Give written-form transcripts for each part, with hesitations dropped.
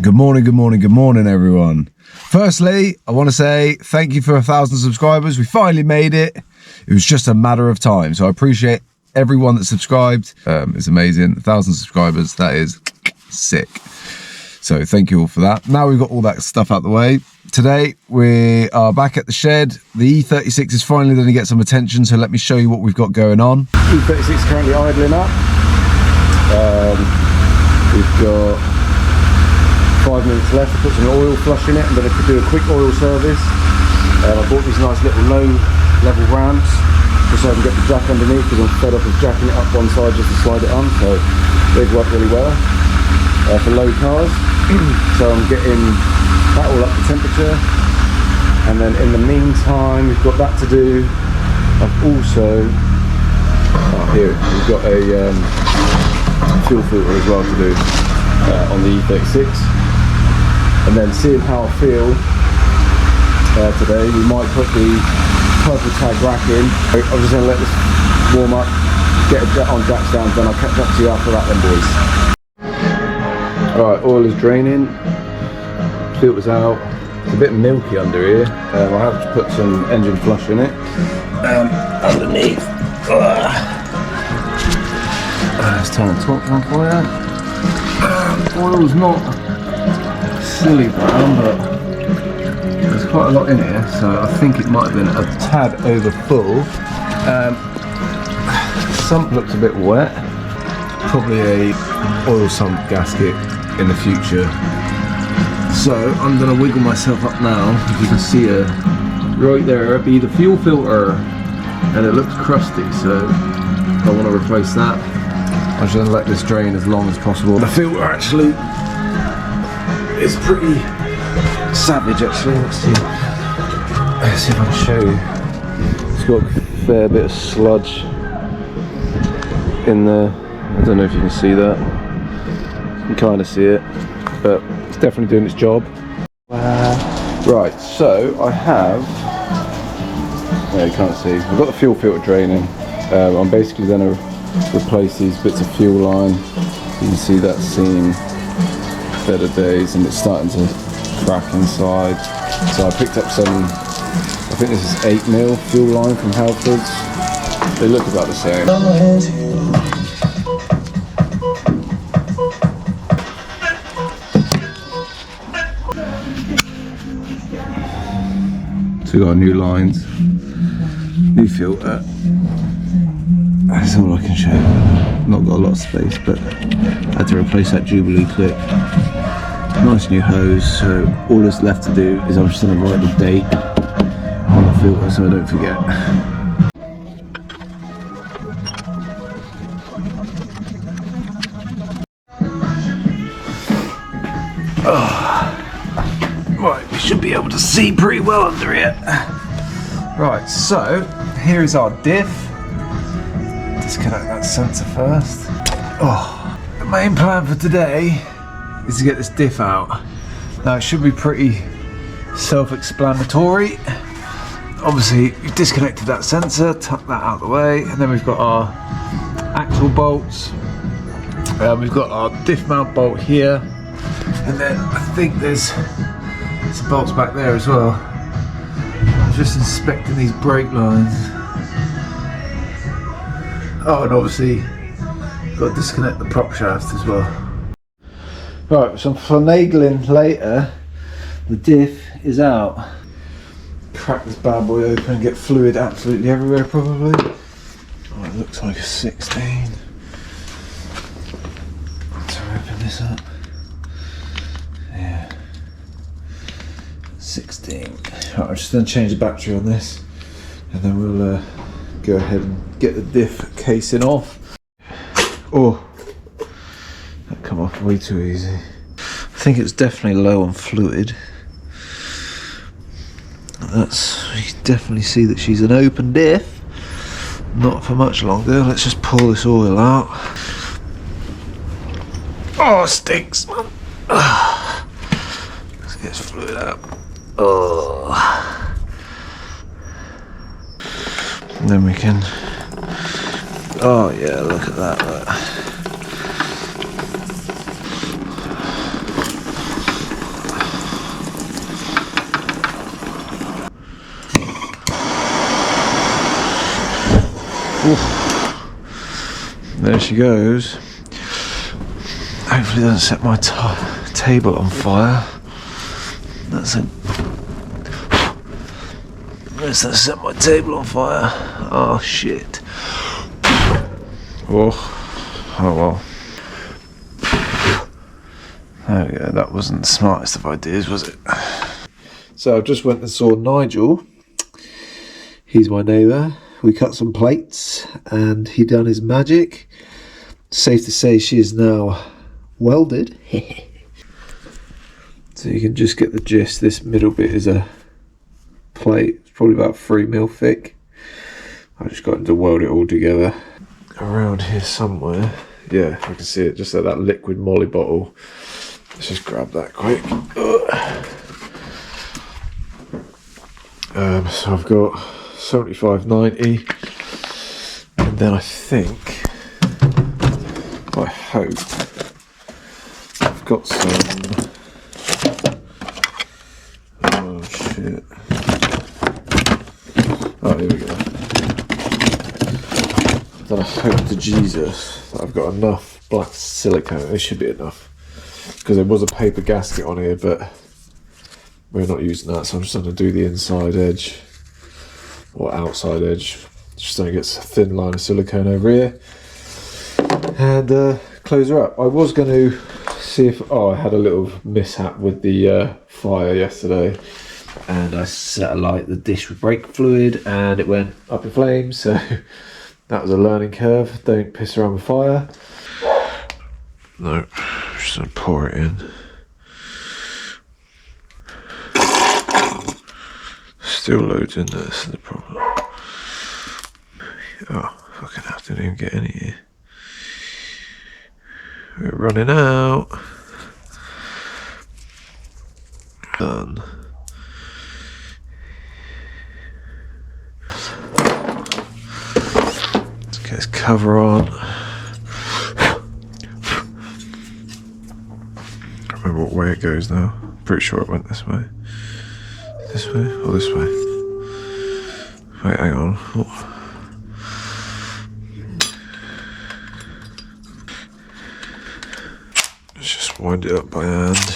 Good morning, good morning, good morning, everyone. Firstly, I want to say thank you for 1,000 subscribers. We finally made it. It was just a matter of time. So I appreciate everyone that subscribed. It's amazing. 1,000 subscribers, that is sick. So thank you all for that. Now we've got all that stuff out the way. Today we are back at the shed. The E36 is finally going to get some attention, so let me show you what we've got going on. E36 is currently idling up. We've got 5 minutes left to put some oil flush in it. I'm going to do a quick oil service. I bought these nice little low level ramps just so I can get the jack underneath, because I'm fed up of jacking it up one side just to slide it on, so they've worked really well for low cars. So I'm getting that all up to temperature, and then in the meantime we've got that to do. I've also, here we've got a fuel filter as well to do on the E36, and then seeing how I feel today, we might put the purple tag rack in. I'm just going to let this warm up, get it on jack stands, then I'll catch up to you after that then, boys. Alright, oil is draining, filter's out. It's a bit milky under here. I have to put some engine flush in it underneath. Let's turn the top on for you. Oil's not silly brown, but there's quite a lot in here, so I think it might have been a tad over full. Sump looks a bit wet. Probably a oil sump gasket in the future. So I'm going to wiggle myself up now. As you can see right there, it'd be the fuel filter, and it looks crusty, so I want to replace that. I'm just going to let this drain as long as possible. The filter actually is pretty savage actually. Let's see if I can show you. It's got a fair bit of sludge in there. I don't know if you can see that. You can kind of see it, but it's definitely doing its job. Right, so I have, no, you can't see, I've got the fuel filter draining. I'm basically going to replace these bits of fuel line. You can see that seam, better days, and it's starting to crack inside. So I picked up some, I think this is 8mm fuel line from Halfords. They look about the same. So we got new lines, new filter. That's all I can show you. Not got a lot of space, but I had to replace that Jubilee clip. Nice new hose, so all that's left to do is I'm just going to write the date on the filter so I don't forget. Right, we should be able to see pretty well under here. Right, so here is our diff. Disconnect that sensor first. The main plan for today is to get this diff out. Now it should be pretty self-explanatory. Obviously we've disconnected that sensor, tuck that out of the way, and then we've got our axle bolts. We've got our diff mount bolt here, and then I think there's some bolts back there as well. I'm just inspecting these brake lines. Oh, and obviously got to disconnect the prop shaft as well. Right, some finagling later, the diff is out. Crack this bad boy open and get fluid absolutely everywhere probably. Oh, it looks like a 16. Let's open this up. Yeah. 16. Right, I'm just going to change the battery on this, and then we'll go ahead and get the diff casing off. Oh, that come off way too easy. I think it's definitely low on fluid. You can definitely see that she's an open diff. Not for much longer. Let's just pull this oil out. Oh, it stinks, man. Let's get this fluid out. Oh. And then we can, oh yeah, look at that. Look. There she goes. Hopefully it doesn't set my table on fire. Let's not set my table on fire. Oh shit. Oh well. There we go, that wasn't the smartest of ideas, was it? So I just went and saw Nigel. He's my neighbour. We cut some plates and he done his magic. Safe to say she is now welded. So you can just get the gist. This middle bit is a plate. It's probably about 3mm thick. I just got him to weld it all together. Around here somewhere. Yeah, I can see it just at that liquid molly bottle. Let's just grab that quick. So I've got 75/90, and then I think, I hope, I've got some. Oh shit! Oh, here we go. Then I hope to Jesus that I've got enough black silicone. This should be enough, because there was a paper gasket on here, but we're not using that, so I'm just going to do the inside edge or outside edge, just so it gets a thin line of silicone over here, and close her up. I was going to see if I had a little mishap with the fire yesterday, and I set alight the dish with brake fluid and it went up in flames, so that was a learning curve. Don't piss around with fire. No, just going to pour it in. Still loads in there, that's the problem. Oh, fucking hell, didn't even get any here. We're running out. Done. Let's get this cover on. I can't remember what way it goes now. Pretty sure it went this way. This way or this way? Wait, hang on. Oh. Let's just wind it up by hand.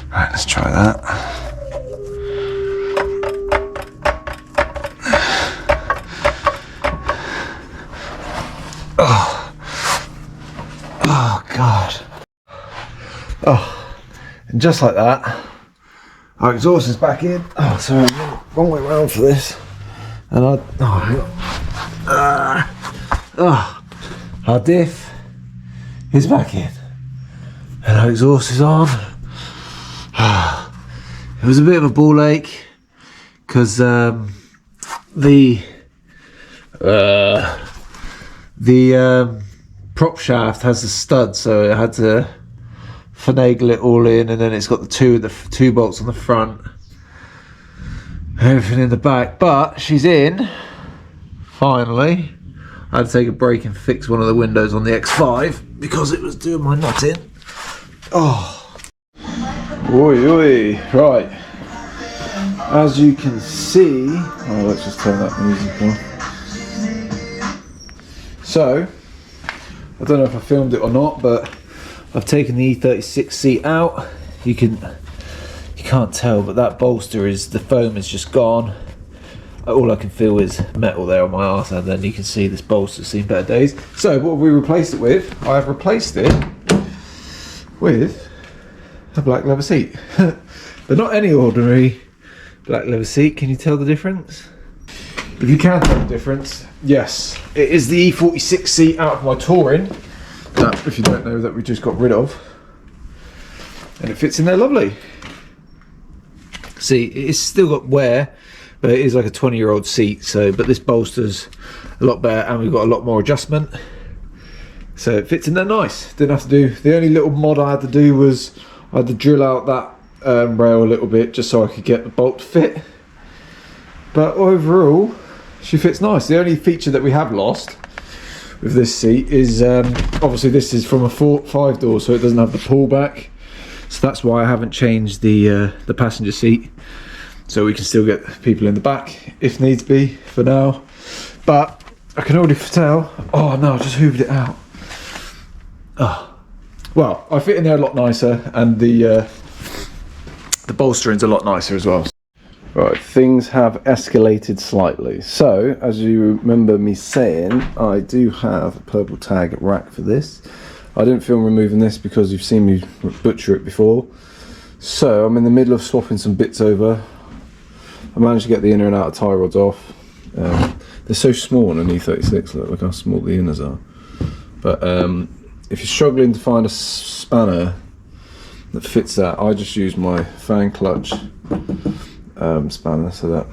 Right, let's try that. Oh God. Oh, and just like that, our exhaust is back in. Oh, sorry, I'm going the wrong way around for this. And our diff is back in. And our exhaust is on. It was a bit of a ball ache because the prop shaft has a stud, so I had to finagle it all in, and then it's got the two bolts on the front, everything in the back. But she's in finally. I had to take a break and fix one of the windows on the X5 because it was doing my nutting. Oh. Oi, oi. Right. As you can see, let's just turn that music on. So, I don't know if I filmed it or not, but I've taken the E36 seat out. You can't tell, but that bolster the foam is just gone. All I can feel is metal there on my arse, and then you can see this bolster's seen better days. So what have we replaced it with? I have replaced it with a black leather seat. But not any ordinary black leather seat. Can you tell the difference? If you can tell the difference, yes. It is the E46 seat out of my Touring, that, if you don't know, that we just got rid of. And it fits in there lovely. See, it's still got wear, but it is like a 20-year-old seat, so, but this bolster's a lot better, and we've got a lot more adjustment. So it fits in there nice. Didn't have to do, the only little mod I had to do was I had to drill out that rail a little bit just so I could get the bolt to fit. But overall, she fits nice. The only feature that we have lost with this seat is obviously this is from a 5 door, so it doesn't have the pullback. So that's why I haven't changed the passenger seat. So we can still get people in the back if needs be for now. But I can already tell. Oh no, I just hoovered it out. Oh. Well, I fit in there a lot nicer, and the bolstering's a lot nicer as well. Right, things have escalated slightly. So, as you remember me saying, I do have a purple tag rack for this. I didn't film removing this because you've seen me butcher it before. So, I'm in the middle of swapping some bits over. I managed to get the inner and outer tie rods off. They're so small on an E36, look how small the inners are. But if you're struggling to find a spanner that fits that, I just use my fan clutch spanner, so that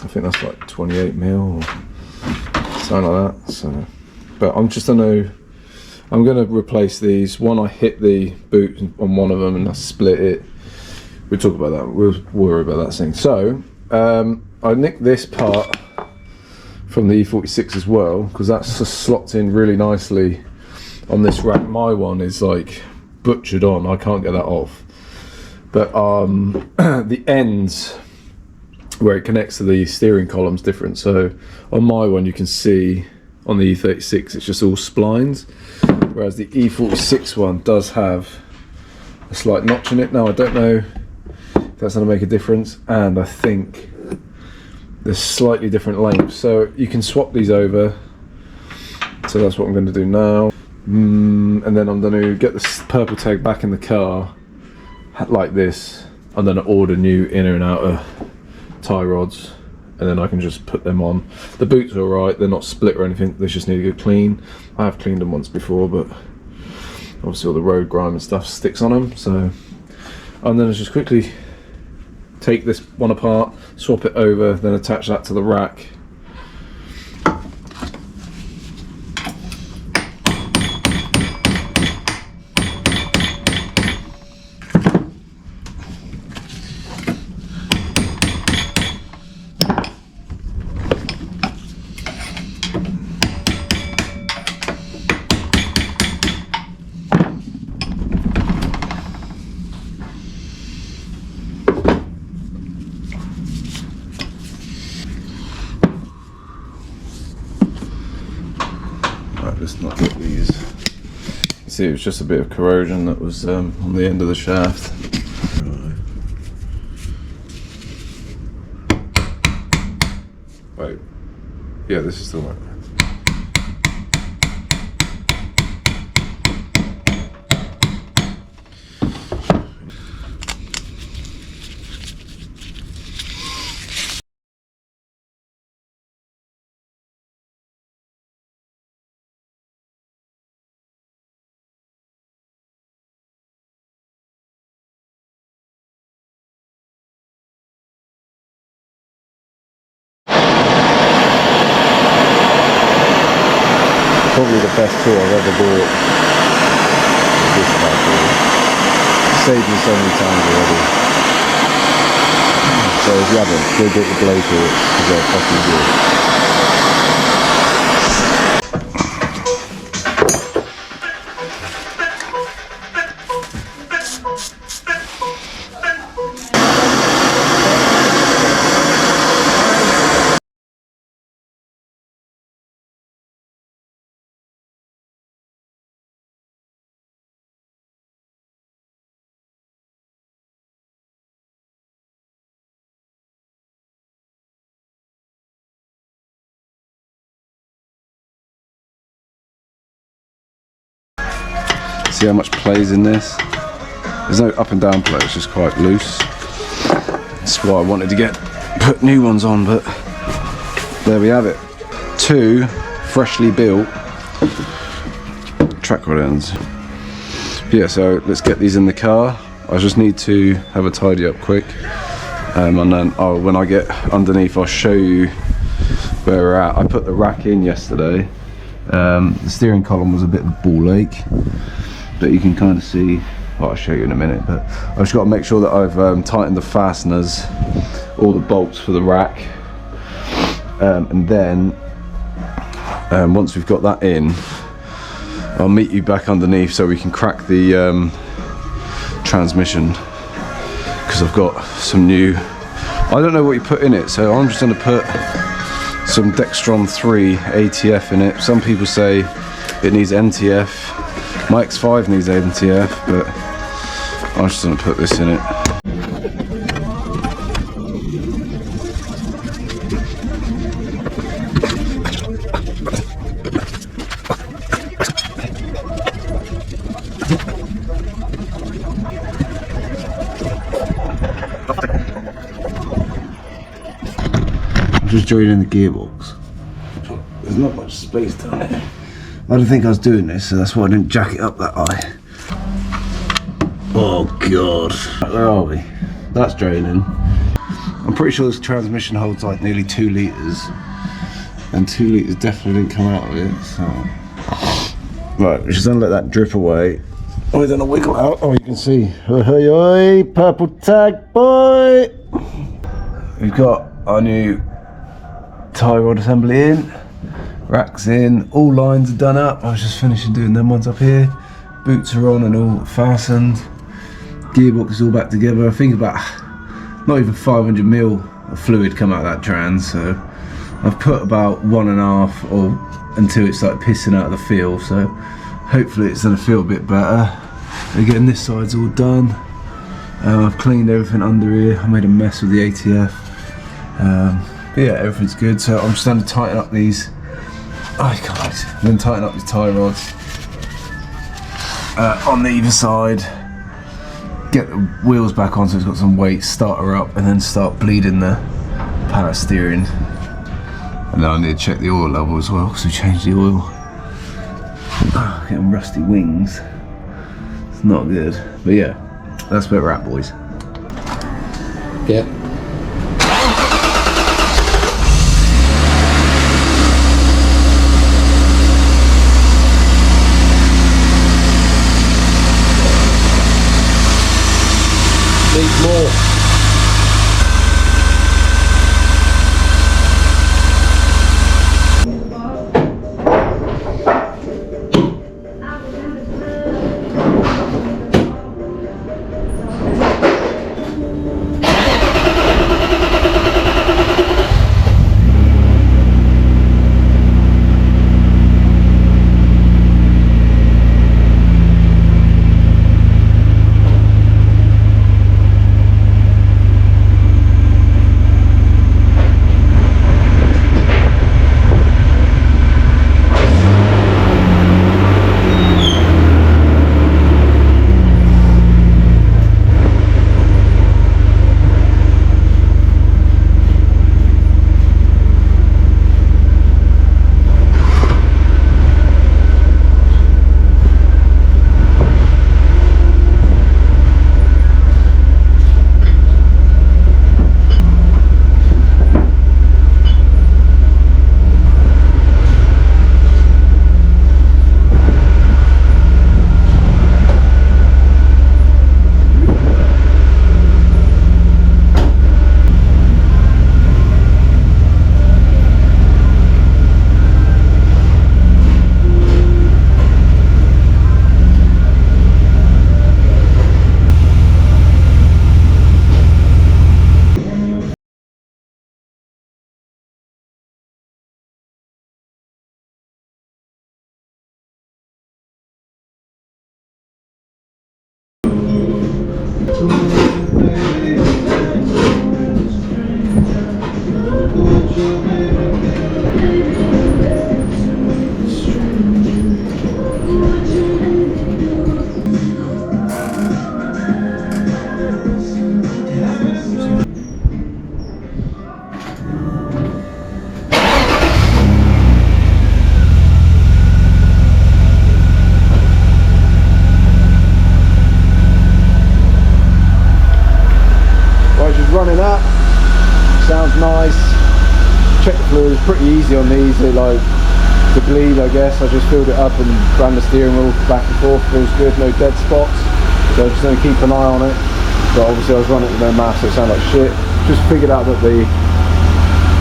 I think that's like 28mm or something like that. So, but I'm gonna replace these. One, I hit the boot on one of them and I split it. We'll talk about that. We'll worry about that thing. So I nicked this part from the E46 as well because that's just slots in really nicely on this rack. My one is like butchered on. I can't get that off. But the ends where it connects to the steering column's different. So on my one you can see on the E36 it's just all splines, whereas the E46 one does have a slight notch in it. Now I don't know if that's going to make a difference, and I think there's slightly different lengths, so you can swap these over. So that's what I'm going to do now. And then I'm going to get this purple tag back in the car like this. I'm going to order new inner and outer tie rods, and then I can just put them on. The boots are alright, they're not split or anything, they just need to go clean. I have cleaned them once before, but obviously all the road grime and stuff sticks on them. So I'm going to just quickly take this one apart, swap it over, then attach that to the rack. Let's not get these. See, it was just a bit of corrosion that was on the end of the shaft. Wait, yeah, this is the one. Probably the best tool I've ever bought. This type of saved me so many times already. So if you haven't, go get the blow tools because they're fucking good. See how much play's in this? There's no up and down play, it's just quite loose. That's why I wanted to put new ones on, but there we have it. 2 freshly built track rod ends. Yeah, so let's get these in the car. I just need to have a tidy up quick, and then when I get underneath I'll show you where we're at. I put the rack in yesterday, The steering column was a bit of a ball ache, but you can kind of see, well, I'll show you in a minute, but I've just got to make sure that I've tightened the fasteners, all the bolts for the rack, and then once we've got that in, I'll meet you back underneath so we can crack the transmission, because I've got some new, I don't know what you put in it, so I'm just going to put some Dextron 3 ATF in it. Some people say it needs MTF. My X5 needs MTF, but I'm just going to put this in it. Just joining the gearbox. There's not much space down there. I didn't think I was doing this, so that's why I didn't jack it up that high. Oh god. Where are we? That's draining. I'm pretty sure this transmission holds like nearly 2 litres. And 2 litres definitely didn't come out of it, so. Right, we're just gonna let that drip away. Oh, we're gonna wiggle out. Oh, you can see. Oi, oi, oi, purple tag boy! We've got our new tie rod assembly in, racks in, all lines are done up. I was just finishing doing them ones up here. Boots are on and all fastened. Gearbox is all back together. I think about not even 500ml of fluid come out of that trans, so I've put about 1.5 or until it started pissing out of the feel, so hopefully it's going to feel a bit better. Again, this side's all done. I've cleaned everything under here. I made a mess with the ATF. But yeah, everything's good, so I'm just going to tighten up these, then tighten up these tie rods on the either side, get the wheels back on so it's got some weight, start her up, and then start bleeding the power steering. And then I need to check the oil level as well, because we changed the oil. Getting rusty wings, it's not good, but yeah, that's where we're at, boys. Yeah. Needs more. Running up, sounds nice. Check the fluid, it's pretty easy on these. They're like the bleed, I guess. I just filled it up and ran the steering wheel back and forth. Feels good, no dead spots. So I'm just going to keep an eye on it. But obviously I was running it with no mass, so it sounded like shit. Just figured out that the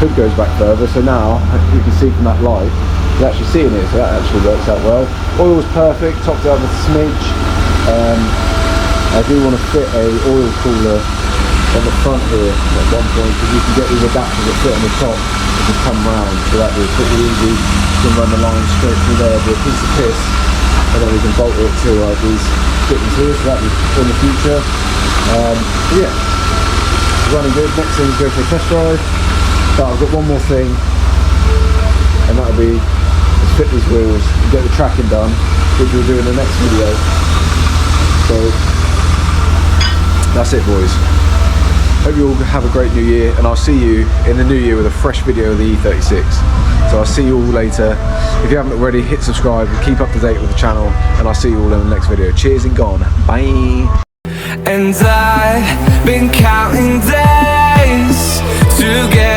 hood goes back further, so now you can see from that light, you're actually seeing it, so that actually works out well. Oil's perfect, topped out with a smidge. I do want to fit a oil cooler on the front here at one point, because you can get these adapters that fit on the top and just come round, so that will be pretty easy. You can run the line straight through there, be a piece of piss, and then we can bolt it to these fittings here, so that will be in the future. Yeah, running good. Next thing is go for a test drive, but I've got one more thing, and that'll be let's fit these wheels and get the tracking done, which we'll do in the next video. So that's it, boys. Hope you all have a great new year, and I'll see you in the new year with a fresh video of the E36. So I'll see you all later. If you haven't already, hit subscribe and keep up to date with the channel, and I'll see you all in the next video. Cheers and gone. Bye. And I've been counting days to get